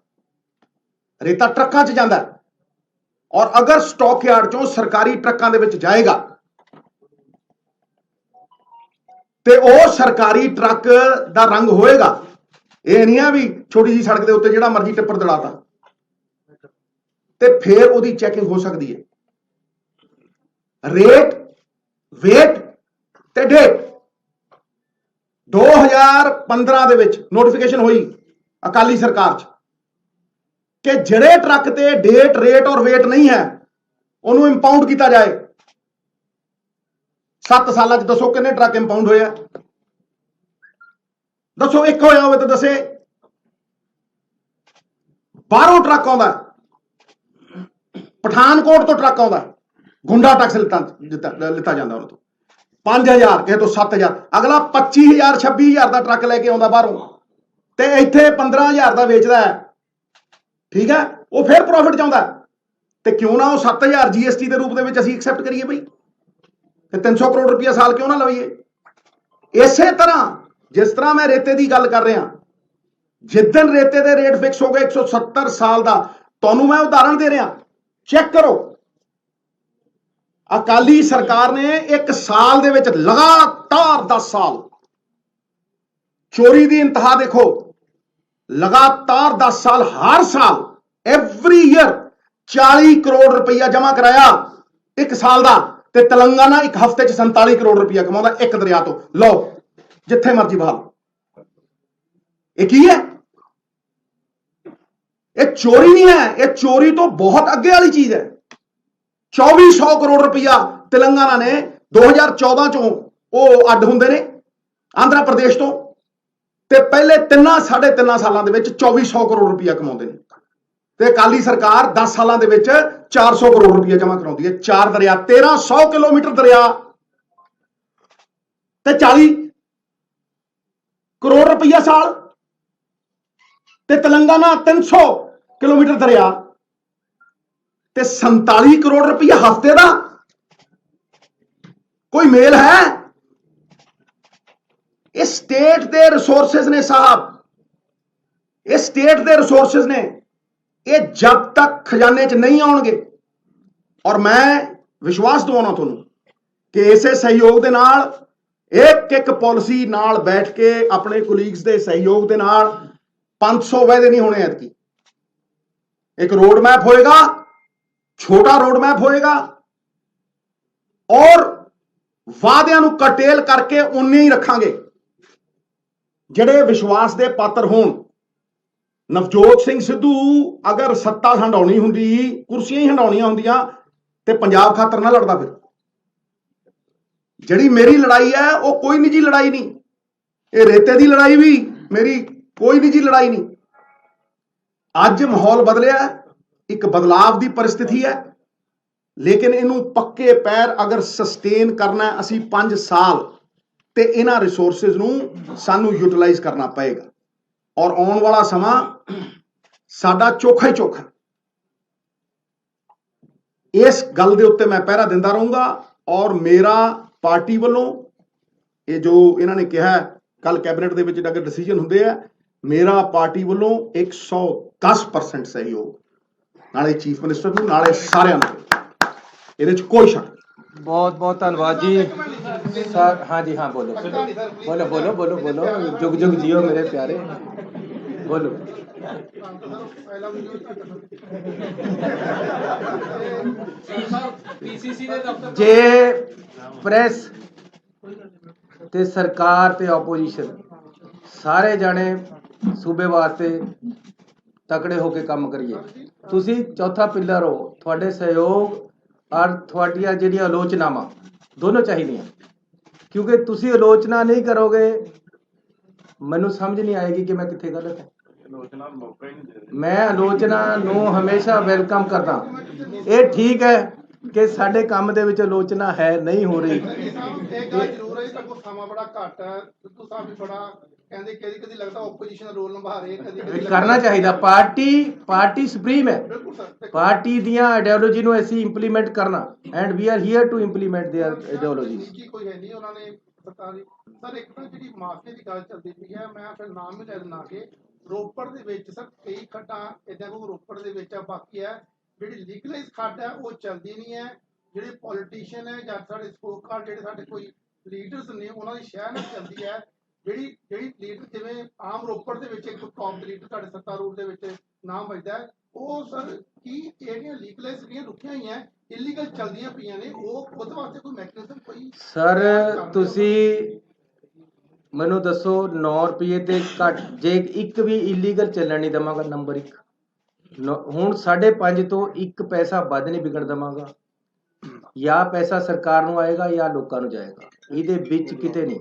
ਰੇਤਾ ਟਰੱਕਾਂ 'ਚ ਜਾਂਦਾ, ਔਰ ਅਗਰ ਸਟਾਕ ਯਾਰਡ 'ਚੋਂ ਸਰਕਾਰੀ ਟਰੱਕਾਂ ਦੇ ਵਿੱਚ ਜਾਏਗਾ ਤੇ ਉਹ ਸਰਕਾਰੀ ਟਰੱਕ ਦਾ ਰੰਗ ਹੋਏਗਾ। ਇਹ ਨਹੀਂ ਆ ਵੀ ਛੋਟੀ ਜੀ ਸੜਕ ਦੇ ਉੱਤੇ ਜਿਹੜਾ ਮਰਜ਼ੀ ਟਿੱਪਰ ਦੜਾਤਾ, ਤੇ ਫਿਰ ਉਹਦੀ ਚੈਕਿੰਗ ਹੋ ਸਕਦੀ ਹੈ। ਰੇਟ, ਵੇਟ ਤੇ ਡੇਟ 2015 ਦੇ ਵਿੱਚ ਨੋਟੀਫਿਕੇਸ਼ਨ ਹੋਈ ਅਕਾਲੀ ਸਰਕਾਰ 'ਚ ਕਿ ਜਿਹੜੇ ਟਰੱਕ ਤੇ ਡੇਟ, ਰੇਟ ਔਰ ਵੇਟ ਨਹੀਂ ਹੈ ਉਹਨੂੰ ਇੰਪਾਊਂਡ ਕੀਤਾ ਜਾਏ। 7 ਸਾਲਾਂ 'ਚ ਦੱਸੋ ਕਿੰਨੇ ਟਰੱਕ ਇੰਪਾਊਂਡ ਹੋਏ ਆ? ਦੱਸੋ, ਇੱਕ ਹੋਇਆ ਹੋਵੇ ਤਾਂ ਦੱਸੇ। ਬਾਹਰੋਂ ਟਰੱਕ ਆਉਂਦਾ, ਪਠਾਨਕੋਟ ਤੋਂ ਟਰੱਕ ਆਉਂਦਾ, ਗੁੰਡਾ ਟੈਕਸ ਲਿੱਤਾ ਜਾਂਦਾ ਉਹਨਾਂ ਤੋਂ 5000, ਕਿਸੇ ਤੋਂ 7000, ਅਗਲਾ 25000 26000 ਦਾ ਟਰੱਕ ਲੈ ਕੇ ਆਉਂਦਾ ਬਾਹਰੋਂ, ਤੇ ਇੱਥੇ 15000 ਦਾ ਵੇਚਦਾ ਹੈ। ਠੀਕ ਹੈ, ਉਹ ਫਿਰ ਪ੍ਰੋਫਿਟ ਚਾਹੁੰਦਾ, ਤੇ ਕਿਉਂ ਨਾ ਉਹ 7000 ਜੀਐਸਟੀ ਦੇ ਰੂਪ ਦੇ ਵਿੱਚ ਅਸੀਂ ਐਕਸੈਪਟ ਕਰੀਏ ਬਈ, ਤੇ 300 ਕਰੋੜ ਰੁਪਇਆ ਸਾਲ ਕਿਉਂ ਨਾ ਲਵਾਈਏ। ਇਸੇ ਤਰ੍ਹਾਂ ਜਿਸ ਤਰ੍ਹਾਂ ਮੈਂ ਰੇਤੇ ਦੀ ਗੱਲ ਕਰ ਰਿਹਾ, ਜਿੱਦਣ ਰੇਤੇ ਦੇ ਰੇਟ ਫਿਕਸ ਹੋ ਗਏ 170 ਸਾਲ ਦਾ, ਤੁਹਾਨੂੰ ਮੈਂ ਉਦਾਹਰਣ ਦੇ ਰਿਹਾ, ਚੈੱਕ ਕਰੋ। ਅਕਾਲੀ ਸਰਕਾਰ ਨੇ ਇੱਕ ਸਾਲ ਦੇ ਵਿੱਚ ਲਗਾਤਾਰ 10 ਸਾਲ ਚੋਰੀ ਦੀ ਇੰਤਹਾ ਦੇਖੋ, ਲਗਾਤਾਰ 10 ਸਾਲ ਹਰ ਸਾਲ ਐਵਰੀ ਈਅਰ 40 ਕਰੋੜ ਰੁਪਈਆ ਜਮ੍ਹਾਂ ਕਰਾਇਆ ਇੱਕ ਸਾਲ ਦਾ, ਤੇ ਤੇਲੰਗਾਨਾ ਇੱਕ ਹਫ਼ਤੇ 'ਚ 47 ਕਰੋੜ ਰੁਪਈਆ ਕਮਾਉਂਦਾ ਇੱਕ ਦਰਿਆ ਤੋਂ। ਲਓ ਜਿੱਥੇ ਮਰਜ਼ੀ ਬਹਾਲ। ਇਹ ਕੀ ਹੈ? ਇਹ ਚੋਰੀ ਨਹੀਂ ਹੈ, ਇਹ ਚੋਰੀ ਤੋਂ ਬਹੁਤ ਅੱਗੇ ਵਾਲੀ ਚੀਜ਼ ਹੈ। 2400 ਕਰੋੜ ਰੁਪਈਆ ਤੇਲੰਗਾਨਾ ਨੇ 2014 ਚੋਂ ਉਹ ਅੱਡ ਹੁੰਦੇ ਨੇ ਆਂਧਰਾ ਪ੍ਰਦੇਸ਼ ਤੋਂ, ਤੇ ਪਹਿਲੇ 3.5 ਸਾਲਾਂ ਦੇ ਵਿੱਚ 2400 ਕਰੋੜ ਰੁਪਈਆ ਕਮਾਉਂਦੇ ਨੇ, ਤੇ ਅਕਾਲੀ ਸਰਕਾਰ 10 ਸਾਲਾਂ ਦੇ ਵਿੱਚ 400 ਕਰੋੜ ਰੁਪਈਆ ਜਮ੍ਹਾਂ ਕਰਾਉਂਦੀ ਹੈ। 4 ਦਰਿਆ, 1300 ਕਿਲੋਮੀਟਰ ਦਰਿਆ ਤੇ 40 ਕਰੋੜ ਰੁਪਈਆ ਸਾਲ, ਤੇ ਤੇਲੰਗਾਨਾ 300 ਕਿਲੋਮੀਟਰ ਦਰਿਆ ਤੇ 47 ਕਰੋੜ ਰੁਪਈਆ ਹਫ਼ਤੇ ਦਾ। ਕੋਈ ਮੇਲ ਹੈ? ਇਹ ਸਟੇਟ ਦੇ ਰਿਸੋਰਸਿਸ ਨੇ ਸਾਹਿਬ, ਇਹ ਸਟੇਟ ਦੇ ਰਿਸੋਰਸਿਸ ਨੇ। ਇਹ ਜਦ ਤੱਕ ਖਜ਼ਾਨੇ 'ਚ ਨਹੀਂ ਆਉਣਗੇ, ਔਰ ਮੈਂ ਵਿਸ਼ਵਾਸ ਦਿਵਾਉਣਾ ਤੁਹਾਨੂੰ ਕਿ ਇਸੇ ਸਹਿਯੋਗ ਦੇ ਨਾਲ, ਇੱਕ ਪਾਲਿਸੀ ਨਾਲ ਬੈਠ ਕੇ ਆਪਣੇ ਕੋਲੀਗਸ ਦੇ ਸਹਿਯੋਗ ਦੇ ਨਾਲ 500 ਵਾਅਦੇ ਨਹੀਂ ਹੋਣੇ ਐਤਕੀ। ਇੱਕ ਰੋਡ ਮੈਪ ਹੋਏਗਾ, ਛੋਟਾ ਰੋਡ ਮੈਪ ਹੋਏਗਾ, ਔਰ ਵਾਅਦਿਆਂ ਨੂੰ ਕਟੇਲ ਕਰਕੇ ਉਨੇ ਹੀ ਰੱਖਾਂਗੇ ਜਿਹੜੇ ਵਿਸ਼ਵਾਸ ਦੇ ਪਾਤਰ ਹੋਣ। ਨਵਜੋਤ ਸਿੰਘ ਸਿੱਧੂ ਅਗਰ ਸੱਤਾ ਹੰਡਾਉਣੀ ਹੁੰਦੀ, ਕੁਰਸੀਆਂ ਹੀ ਹੰਡਾਉਣੀਆਂ ਹੁੰਦੀਆਂ, ਤੇ ਪੰਜਾਬ ਖਾਤਰ ਨਾ ਲੜਦਾ। ਫਿਰ ਜਿਹੜੀ ਮੇਰੀ ਲੜਾਈ ਹੈ ਉਹ ਕੋਈ ਨਿੱਜੀ ਲੜਾਈ ਨਹੀਂ, ਇਹ ਰੇਤੇ ਦੀ ਲੜਾਈ ਵੀ ਮੇਰੀ ਕੋਈ ਨਿੱਜੀ ਲੜਾਈ ਨਹੀਂ। ਅੱਜ ਮਾਹੌਲ ਬਦਲਿਆ, ਇੱਕ ਬਦਲਾਵ ਦੀ ਪਰਿਸਥਿਤੀ ਹੈ, ਲੇਕਿਨ ਇਹਨੂੰ ਪੱਕੇ ਪੈਰ ਅਗਰ ਸਸਟੇਨ ਕਰਨਾ, ਅਸੀਂ 5 ਸਾਲ ਤੇ ਇਹਨਾਂ ਰਿਸੋਰਸਿਸ ਨੂੰ ਸਾਨੂੰ ਯੂਟਿਲਾਈਜ਼ ਕਰਨਾ ਪਏਗਾ। ਔਰ ਆਉਣ ਵਾਲਾ ਸਮਾਂ ਸਾਡਾ ਚੋਖਾ ਹੀ ਚੋਖਾ। ਇਸ ਗੱਲ ਦੇ ਉੱਤੇ ਮੈਂ ਪਹਿਰਾ ਦਿੰਦਾ ਰਹੂੰਗਾ, ਔਰ ਮੇਰਾ ਪਾਰਟੀ ਵੱਲੋਂ ਇਹ ਜੋ ਇਹਨਾਂ ਨੇ ਕਿਹਾ ਕੱਲ ਕੈਬਨਿਟ ਦੇ ਵਿੱਚ ਅਗਰ ਡਿਸੀਜਨ ਹੁੰਦੇ ਆ, ਮੇਰਾ ਪਾਰਟੀ ਵੱਲੋਂ 110% ਸਹਿਯੋਗ, ਨਾਲੇ ਚੀਫ ਮਿਨਿਸਟਰ ਨੂੰ, ਨਾਲੇ ਸਾਰਿਆਂ ਨੂੰ, ਇਹਦੇ 'ਚ ਕੋਈ ਸ਼ੱਕ ਨਹੀਂ। ਬਹੁਤ ਬਹੁਤ ਧੰਨਵਾਦ ਜੀ ਸਰ। हाँ जी हाँ, बोलो बोलो बोलो बोलो बोलो, जुग जुग जियो मेरे प्यारे, बोलो। जे ਪ੍ਰੈਸ ਤੇ ਸਰਕਾਰ ਤੇ ਆਪੋਜੀਸ਼ਨ ਸਾਰੇ ਜਾਣੇ ਸੂਬੇ ਵਾਸਤੇ ਤਕੜੇ ਹੋ ਕੇ ਕੰਮ ਕਰੀਏ। ਤੁਸੀਂ ਚੌਥਾ ਪਿਲਰ ਹੋ, ਤੁਹਾਡੇ ਸਹਿਯੋਗ ਔਰ ਤੁਹਾਡੀਆਂ ਜਿਹੜੀਆਂ ਆਲੋਚਨਾਵਾਂ ਦੋਨੋਂ ਚਾਹੀਦੀਆਂ, ਕਿਉਂਕਿ ਤੁਸੀਂ ਆਲੋਚਨਾ ਨਹੀਂ ਕਰੋਗੇ ਮੈਨੂੰ ਸਮਝ ਨਹੀਂ ਆਏਗੀ ਕਿ ਮੈਂ ਕਿੱਥੇ ਗਲਤ ਹਾਂ। ਮੈਂ ਆਲੋਚਨਾ ਨੂੰ ਹਮੇਸ਼ਾ ਵੈਲਕਮ ਕਰਦਾ। ਇਹ ਠੀਕ ਹੈ ਕਿ ਸਾਡੇ ਕੰਮ ਦੇ ਵਿੱਚ ਆਲੋਚਨਾ ਹੈ ਨਹੀਂ ਹੋ ਰਹੀ। एक गल जरूर है, इसका समा बड़ा घट है। सिद्धू साहब भी बड़ा कहते कदी कदी लगता ओपोजिशन का रोल निभा रहे, कदी कदी करना चाहिए। पार्टी सुप्रीम है, बिल्कुल सर। पार्टी दियां आइडियोलॉजी ਨੂੰ ਅਸੀਂ ਇੰਪਲੀਮੈਂਟ ਕਰਨਾ, and we are here to implement their ideologies. निजी कोई है नहीं, उन्होंने सरकारी सर एक तो जी माफिया की गल चलती पई है। मैं फिर नाम भी ले देना कि ਰੋਪੜ ਦੇ ਵਿੱਚ ਸਰ ਕਈ ਖੱਡਾਂ ਇਦਾਂ ਕੋ ਰੋਪੜ ਦੇ ਵਿੱਚ ਆ, ਬਾਕੀ ਹੈ ਜਿਹੜੀ ਲੀਗਲਾਈਜ਼ ਖੱਡ ਹੈ ਉਹ ਚੱਲਦੀ ਨਹੀਂ ਹੈ। ਜਿਹੜੇ ਪੋਲੀਟੀਸ਼ੀਅਨ ਹੈ ਜਾਂ ਸਾਡੇ ਸਕੋਰ ਕਾਰਡ ਜਿਹੜੇ ਸਾਡੇ ਕੋਈ ਲੀਡਰਸ ਨੇ ਉਹਨਾਂ ਦੀ ਸ਼ਹਿਰ ਨਾਲ ਚੱਲਦੀ ਹੈ। ਜਿਹੜੀ ਲੀਡਰ ਜਿਵੇਂ ਆਮ ਰੋਪੜ ਦੇ ਵਿੱਚ ਇੱਕ ਟੌਪ ਲੀਡਰ ਤੁਹਾਡੇ ਸੱਤਾ ਰੂਪ ਦੇ ਵਿੱਚ ਨਾਮ ਵੱਜਦਾ ਹੈ, ਉਹ ਸਰ ਕੀ ਜਿਹੜੀਆਂ ਲੀਗਲਾਈਜ਼ ਜਿਹੜੀਆਂ ਰੁਕੀਆਂ ਹੋਈਆਂ ਇਲੀਗਲ ਚੱਲਦੀਆਂ ਪਈਆਂ ਨੇ, ਉਹ ਉਹਦੇ ਵਾਸਤੇ ਕੋਈ ਮੈਕੈਨਿਜ਼ਮ ਕੋਈ ਸਰ ਤੁਸੀਂ ਮੈਨੂੰ ਦੱਸੋ 9 ਰੁਪਏ ਤੇ ਘੱਟ ਜੇ ਇੱਕ ਵੀ ਇਲੀਗਲ ਚੱਲਣ ਨਹੀਂ ਦਵਾਂਗਾ। ਨੰਬਰ 1 ਹੁਣ 5.5 ਤੋਂ 1 ਪੈਸਾ ਵੱਧ ਨਹੀਂ ਵਿਕਣ ਦਵਾਂਗਾ। ਜਾਂ ਪੈਸਾ ਸਰਕਾਰ ਨੂੰ ਆਏਗਾ ਜਾਂ ਲੋਕਾਂ ਨੂੰ ਜਾਏਗਾ, ਇਹਦੇ ਵਿੱਚ ਕਿਤੇ ਨਹੀਂ।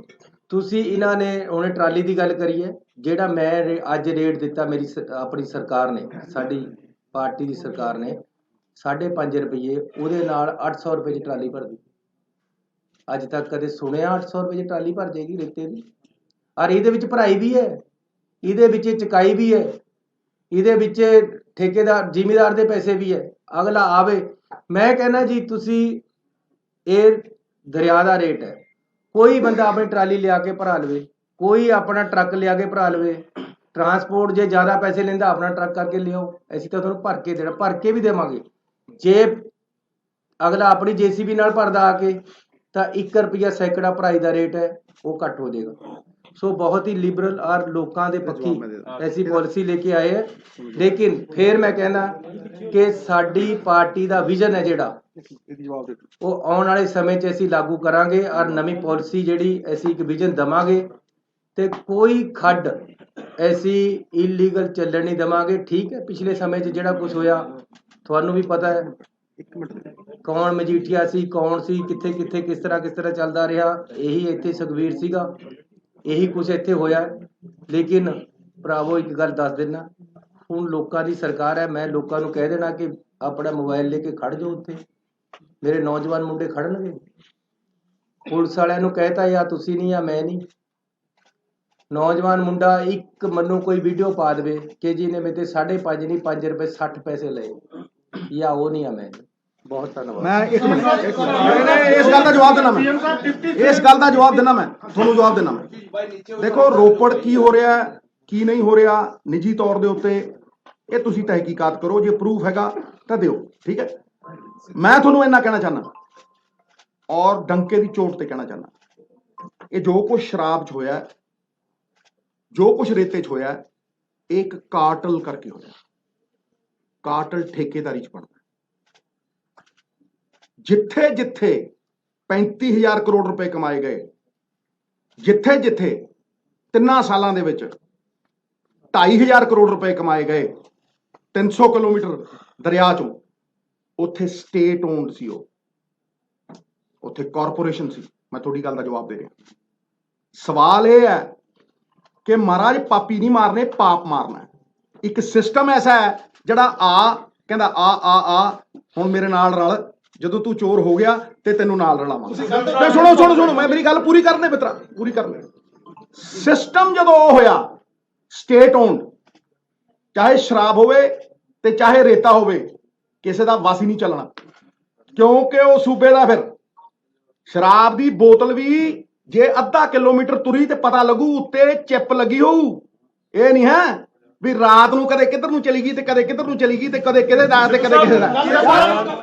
ਤੁਸੀਂ ਇਹਨਾਂ ਨੇ ਉਹਨੇ ਟਰਾਲੀ ਦੀ ਗੱਲ ਕਰੀ ਹੈ, ਜਿਹੜਾ ਮੈਂ ਅੱਜ ਰੇਟ ਦਿੱਤਾ ਮੇਰੀ ਆਪਣੀ ਸਰਕਾਰ ਨੇ, ਸਾਡੀ ਪਾਰਟੀ ਦੀ ਸਰਕਾਰ ਨੇ 5.5 ਰੁਪਏ, ਉਹਦੇ ਨਾਲ 800 ਰੁਪਏ ਦੀ ਟਰਾਲੀ ਭਰਦੀ। ਅੱਜ ਤੱਕ ਕਦੇ ਸੁਣਿਆ 800 ਰੁਪਏ ਦੀ ਟਰਾਲੀ ਭਰ ਜਾਏਗੀ ਰੇਤੇ ਦੀ? ਔਰ ਇਹਦੇ ਵਿੱਚ ਭਰਾਈ ਵੀ ਹੈ, ਇਹਦੇ ਵਿੱਚ ਚੁਕਾਈ ਵੀ ਹੈ, ਇਹਦੇ ਵਿੱਚ ਠੇਕੇਦਾਰ ਜ਼ਿਮੀਦਾਰ ਦੇ ਪੈਸੇ ਵੀ ਹੈ। ਅਗਲਾ ਆਵੇ, ਮੈਂ ਕਹਿੰਦਾ ਜੀ ਤੁਸੀਂ ਇਹ ਦਰਿਆ ਦਾ ਰੇਟ ਹੈ, ਕੋਈ ਬੰਦਾ ਆਪਣੀ ਟਰਾਲੀ ਲਿਆ ਕੇ ਭਰਾ ਲਵੇ, ਕੋਈ ਆਪਣਾ ਟਰੱਕ ਲਿਆ ਕੇ ਭਰਾ ਲਵੇ। ਟਰਾਂਸਪੋਰਟ ਜੇ ਜ਼ਿਆਦਾ ਪੈਸੇ ਲੈਂਦਾ ਆਪਣਾ ਟਰੱਕ ਕਰਕੇ ਲਿਆਓ, ਅਸੀਂ ਤਾਂ ਤੁਹਾਨੂੰ ਭਰ ਕੇ ਦੇਣਾ, ਭਰ ਕੇ ਵੀ ਦੇਵਾਂਗੇ। ਜੇ ਅਗਲਾ ਆਪਣੀ ਜੇਸੀਬੀ ਨਾਲ ਭਰਦਾ ਆ ਕੇ ਤਾਂ 1 ਰੁਪਿਆ ਸੈਂਕੜਾ ਭਰਾਈ ਦਾ ਰੇਟ ਹੈ, ਉਹ ਘੱਟ ਹੋ ਜਾਏਗਾ। ਸੋ ਬਹੁਤ ਹੀ ਲਿਬਰਲ ਔਰ ਲੋਕਾਂ ਦੇ ਪੱਖੀ ਐਸੀ ਪਾਲਿਸੀ ਲੈ ਕੇ ਆਏ ਹੈ। ਲੇਕਿਨ ਫਿਰ ਮੈਂ ਕਹਿੰਦਾ ਕਿ ਸਾਡੀ ਪਾਰਟੀ ਦਾ ਵਿਜ਼ਨ ਹੈ ਜਿਹੜਾ, ਉਹ ਆਉਣ ਵਾਲੇ ਸਮੇਂ 'ਚ ਅਸੀਂ ਲਾਗੂ ਕਰਾਂਗੇ ਔਰ ਨਵੀਂ ਪਾਲਿਸੀ ਜਿਹੜੀ ਅਸੀਂ ਇੱਕ ਵਿਜ਼ਨ ਦੇਵਾਂਗੇ ਤੇ ਕੋਈ ਖੱਡ ਐਸੀ ਇਲੀਗਲ ਚੱਲਣ ਨਹੀਂ ਦੇਵਾਂਗੇ। ਠੀਕ ਹੈ, ਪਿਛਲੇ ਸਮੇਂ 'ਚ ਜਿਹੜਾ ਕੁਝ ਹੋਇਆ ਤੁਹਾਨੂੰ ਵੀ ਪਤਾ ਹੈ, ਕੌਣ ਮਜੀਠੀਆ ਸੀ, ਕੌਣ ਸੀ, ਕਿੱਥੇ ਕਿੱਥੇ ਕਿਸ ਤਰ੍ਹਾਂ ਚੱਲਦਾ ਰਿਹਾ। ਇਹੀ ਇੱਥੇ ਸੁਖਬੀਰ ਸੀਗਾ, ਇਹੀ ਕੁਝ ਇੱਥੇ ਹੋਇਆ। ਲੇਕਿਨ ਭਰਾਵੋ ਇੱਕ ਗੱਲ ਦੱਸ ਦੇਣਾ, ਹੁਣ ਲੋਕਾਂ ਦੀ ਸਰਕਾਰ ਹੈ। ਮੈਂ ਲੋਕਾਂ ਨੂੰ ਕਹਿ ਦੇਣਾ ਕਿ ਆਪਣਾ ਮੋਬਾਈਲ ਲੈ ਕੇ ਖੜ ਜਾਓ, ਉੱਥੇ ਮੇਰੇ ਨੌਜਵਾਨ ਮੁੰਡੇ ਖੜਨਗੇ। ਪੁਲਿਸ ਵਾਲਿਆਂ ਨੂੰ ਕਹਿਤਾ ਜਾਂ ਤੁਸੀਂ ਨਹੀਂ ਜਾਂ ਮੈਂ ਨਹੀਂ। ਨੌਜਵਾਨ ਮੁੰਡਾ ਇੱਕ ਮੈਨੂੰ ਕੋਈ ਵੀਡੀਓ ਪਾ ਦੇਵੇ ਕਿ ਜੀ ਨੇ ਮੇਰੇ 5.5 ਨਹੀਂ 5 ਰੁਪਏ 60 ਪੈਸੇ ਲਏ, ਜਾਂ ਉਹ ਨਹੀਂ ਆ ਮੈਂ। ਬਹੁਤ ਧੰਨਵਾਦ। ਮੈਂ ਇੱਕ ਮਿੰਟ ਇਸ ਗੱਲ ਦਾ ਜਵਾਬ ਦੇਣਾ, ਮੈਂ ਇਸ ਗੱਲ ਦਾ ਜਵਾਬ ਦੇਣਾ, ਮੈਂ ਤੁਹਾਨੂੰ ਜਵਾਬ ਦੇਣਾ। ਮੈਂ ਦੇਖੋ ਰੋਪੜ ਕੀ ਹੋ ਰਿਹਾ ਕੀ ਨਹੀਂ ਹੋ ਰਿਹਾ ਨਿੱਜੀ ਤੌਰ ਦੇ ਉੱਤੇ ਇਹ ਤੁਸੀਂ ਤਹਿਕੀਕਾਤ ਕਰੋ, ਜੇ ਪ੍ਰੂਫ ਹੈਗਾ ਤਾਂ ਦਿਓ, ਠੀਕ ਹੈ। ਮੈਂ ਤੁਹਾਨੂੰ ਇੰਨਾ ਕਹਿਣਾ ਚਾਹੁੰਦਾ ਔਰ ਡੰਕੇ ਦੀ ਚੋਟ ਤੇ ਕਹਿਣਾ ਚਾਹੁੰਦਾ, ਇਹ ਜੋ ਕੁਝ ਸ਼ਰਾਬ 'ਚ ਹੋਇਆ, ਜੋ ਕੁਝ ਰੇਤੇ 'ਚ ਹੋਇਆ, ਇਹ ਇੱਕ ਕਾਰਟਲ ਕਰਕੇ ਹੋਇਆ। ਕਾਰਟਲ ਠੇਕੇਦਾਰੀ 'ਚ ਪੜਦਾ। ਜਿੱਥੇ ਜਿੱਥੇ 35,000 ਕਰੋੜ ਰੁਪਏ ਕਮਾਏ ਗਏ, ਜਿੱਥੇ ਜਿੱਥੇ 3 ਸਾਲਾਂ ਦੇ ਵਿੱਚ 2,500 ਕਰੋੜ ਰੁਪਏ ਕਮਾਏ ਗਏ 300 ਕਿਲੋਮੀਟਰ ਦਰਿਆ ਚੋਂ, ਉੱਥੇ ਸਟੇਟ ਓਨਡ ਸੀ, ਉੱਥੇ ਕਾਰਪੋਰੇਸ਼ਨ ਸੀ। ਮੈਂ ਤੁਹਾਡੀ ਗੱਲ ਦਾ ਜਵਾਬ ਦੇ ਰਿਹਾ। ਸਵਾਲ ਇਹ ਹੈ ਕਿ ਮਹਾਰਾਜ ਪਾਪੀ ਨਹੀਂ ਮਾਰਨੇ, ਪਾਪ ਮਾਰਨਾ। ਇੱਕ ਸਿਸਟਮ ਐਸਾ ਹੈ ਜਿਹੜਾ ਕਹਿੰਦਾ ਆ ਹੁਣ ਮੇਰੇ ਨਾਲ ਰਲ, ਜਦੋਂ ਤੂੰ ਚੋਰ ਹੋ ਗਿਆ ਤੇ ਤੈਨੂੰ ਨਾਲ ਰਲਾਵਾਂਗਾ। ਸੁਣੋ ਮੈਂ ਮੇਰੀ ਗੱਲ ਪੂਰੀ ਕਰਨੇ ਮਿੱਤਰਾ, ਪੂਰੀ ਕਰਨੇ। ਸਿਸਟਮ ਜਦੋਂ ਉਹ ਹੋਇਆ ਸਟੇਟ ਓਨਡ, ਚਾਹੇ ਸ਼ਰਾਬ ਹੋਵੇ ਤੇ ਚਾਹੇ ਰੇਤਾ ਹੋਵੇ, ਕਿਸੇ ਦਾ ਵਾਸੀ ਨਹੀਂ ਚੱਲਣਾ, ਕਿਉਂਕਿ ਉਹ ਸੂਬੇ ਦਾ। ਫਿਰ ਸ਼ਰਾਬ ਦੀ ਬੋਤਲ ਵੀ ਜੇ ਅੱਧਾ ਕਿਲੋਮੀਟਰ ਤੁਰੀ ਤੇ ਪਤਾ ਲੱਗੂ ਉੱਤੇ ਚਿੱਪ ਲੱਗੀ ਹੋਊ। ਇਹ ਨਹੀਂ ਹੈ ਵੀ ਰਾਤ ਨੂੰ ਕਦੇ ਕਿੱਧਰ ਨੂੰ ਚਲੀ ਗਈ ਤੇ ਕਦੇ ਕਿੱਧਰ ਨੂੰ ਚਲੀ ਗਈ ਤੇ ਕਦੇ ਕਿਹਦੇ ਦਾ ਤੇ ਕਦੇ ਕਿਸੇ ਦਾ।